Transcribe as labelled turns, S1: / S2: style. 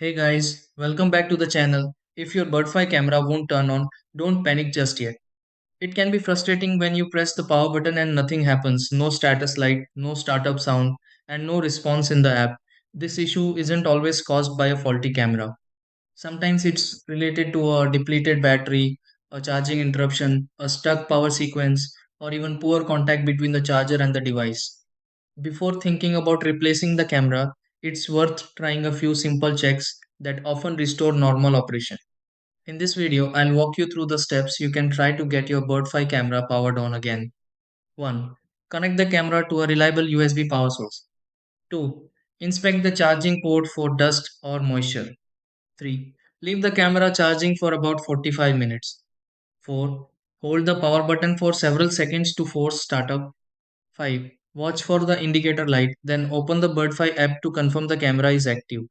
S1: Hey guys, welcome back to the channel. If your Birdfy camera won't turn on, don't panic just yet. It can be frustrating when you press the power button and nothing happens. No status light, no startup sound, and no response in the app. This issue isn't always caused by a faulty camera. Sometimes it's related to a depleted battery, a charging interruption, a stuck power sequence, or even poor contact between the charger and the device. Before thinking about replacing the camera, it's worth trying a few simple checks that often restore normal operation. In this video, I'll walk you through the steps you can try to get your Birdfy camera powered on again. 1. Connect the camera to a reliable USB power source. 2. Inspect the charging port for dust or moisture. 3. Leave the camera charging for about 45 minutes. 4. Hold the power button for several seconds to force startup. 5. Watch for the indicator light, then open the Birdfy app to confirm the camera is active.